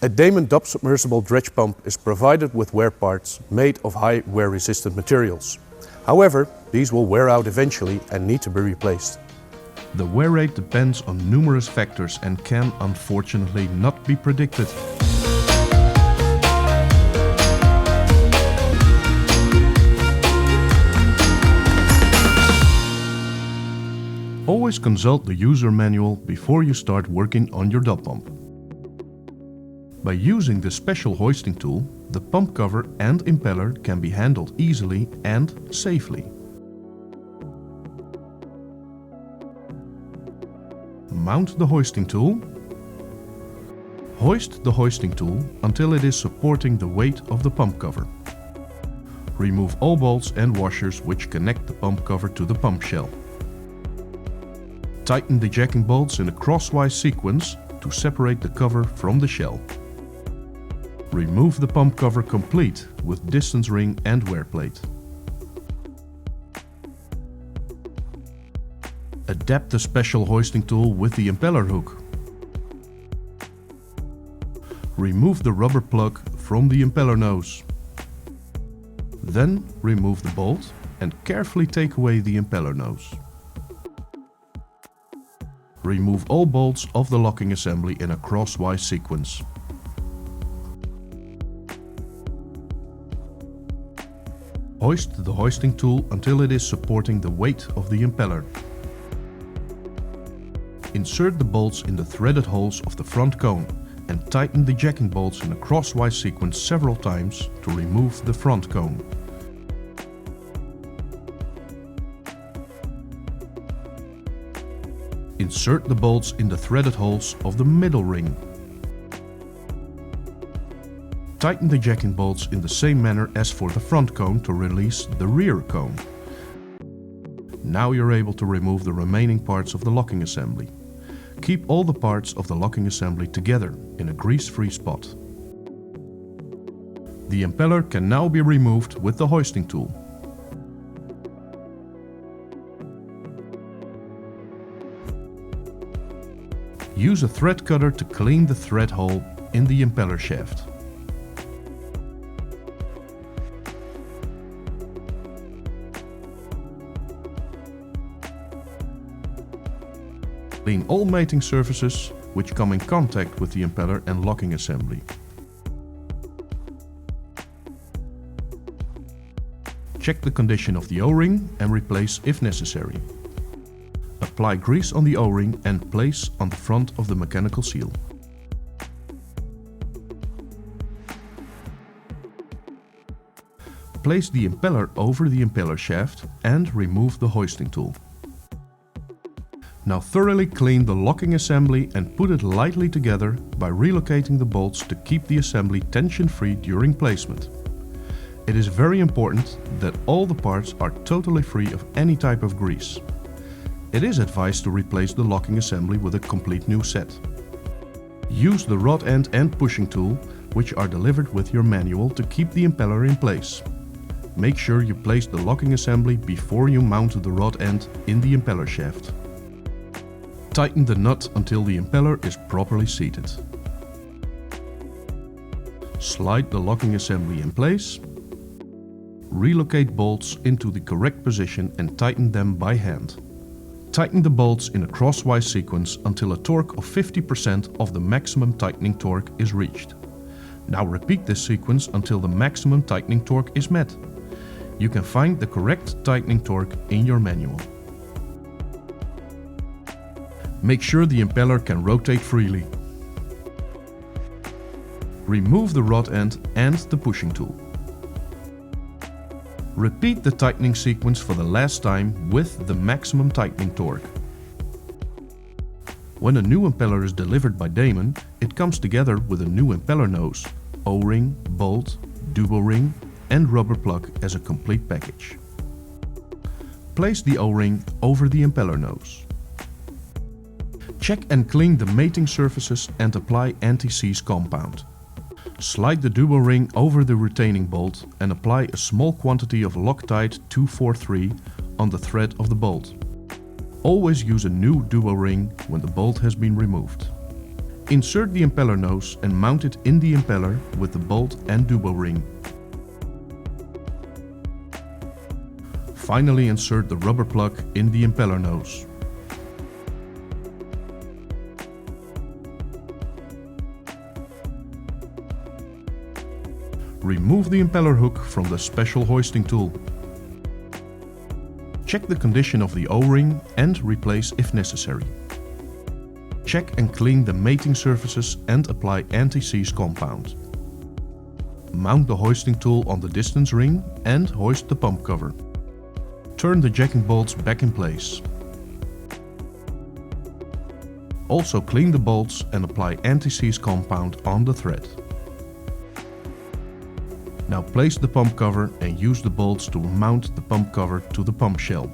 A Damen DOP submersible dredge pump is provided with wear parts made of high wear-resistant materials. However, these will wear out eventually and need to be replaced. The wear rate depends on numerous factors and can unfortunately not be predicted. Always consult the user manual before you start working on your DOP pump. By using the special hoisting tool, the pump cover and impeller can be handled easily and safely. Mount the hoisting tool. Hoist the hoisting tool until it is supporting the weight of the pump cover. Remove all bolts and washers which connect the pump cover to the pump shell. Tighten the jacking bolts in a crosswise sequence to separate the cover from the shell. Remove the pump cover complete with distance ring and wear plate. Adapt the special hoisting tool with the impeller hook. Remove the rubber plug from the impeller nose. Then remove the bolt and carefully take away the impeller nose. Remove all bolts of the locking assembly in a crosswise sequence. Hoist the hoisting tool until it is supporting the weight of the impeller. Insert the bolts in the threaded holes of the front cone and tighten the jacking bolts in a crosswise sequence several times to remove the front cone. Insert the bolts in the threaded holes of the middle ring. Tighten the jacking bolts in the same manner as for the front cone to release the rear cone. Now you're able to remove the remaining parts of the locking assembly. Keep all the parts of the locking assembly together in a grease-free spot. The impeller can now be removed with the hoisting tool. Use a thread cutter to clean the thread hole in the impeller shaft. Clean all mating surfaces which come in contact with the impeller and locking assembly. Check the condition of the O-ring and replace if necessary. Apply grease on the O-ring and place on the front of the mechanical seal. Place the impeller over the impeller shaft and remove the hoisting tool. Now thoroughly clean the locking assembly and put it lightly together by relocating the bolts to keep the assembly tension-free during placement. It is very important that all the parts are totally free of any type of grease. It is advised to replace the locking assembly with a complete new set. Use the rod end and pushing tool, which are delivered with your manual, to keep the impeller in place. Make sure you place the locking assembly before you mount the rod end in the impeller shaft. Tighten the nut until the impeller is properly seated. Slide the locking assembly in place. Relocate bolts into the correct position and tighten them by hand. Tighten the bolts in a crosswise sequence until a torque of 50% of the maximum tightening torque is reached. Now repeat this sequence until the maximum tightening torque is met. You can find the correct tightening torque in your manual. Make sure the impeller can rotate freely. Remove the rod end and the pushing tool. Repeat the tightening sequence for the last time with the maximum tightening torque. When a new impeller is delivered by Damen, it comes together with a new impeller nose, O-ring, bolt, dubo ring and rubber plug as a complete package. Place the O-ring over the impeller nose. Check and clean the mating surfaces and apply anti-seize compound. Slide the dubo ring over the retaining bolt and apply a small quantity of Loctite 243 on the thread of the bolt. Always use a new dubo ring when the bolt has been removed. Insert the impeller nose and mount it in the impeller with the bolt and dubo ring. Finally, insert the rubber plug in the impeller nose. Remove the impeller hook from the special hoisting tool. Check the condition of the O-ring and replace if necessary. Check and clean the mating surfaces and apply anti-seize compound. Mount the hoisting tool on the distance ring and hoist the pump cover. Turn the jacking bolts back in place. Also clean the bolts and apply anti-seize compound on the thread. Now place the pump cover and use the bolts to mount the pump cover to the pump shell.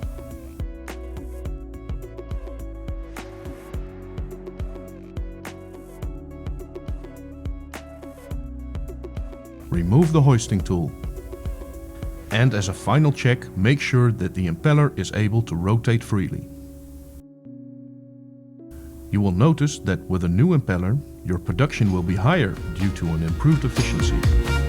Remove the hoisting tool. And as a final check, make sure that the impeller is able to rotate freely. You will notice that with a new impeller, your production will be higher due to an improved efficiency.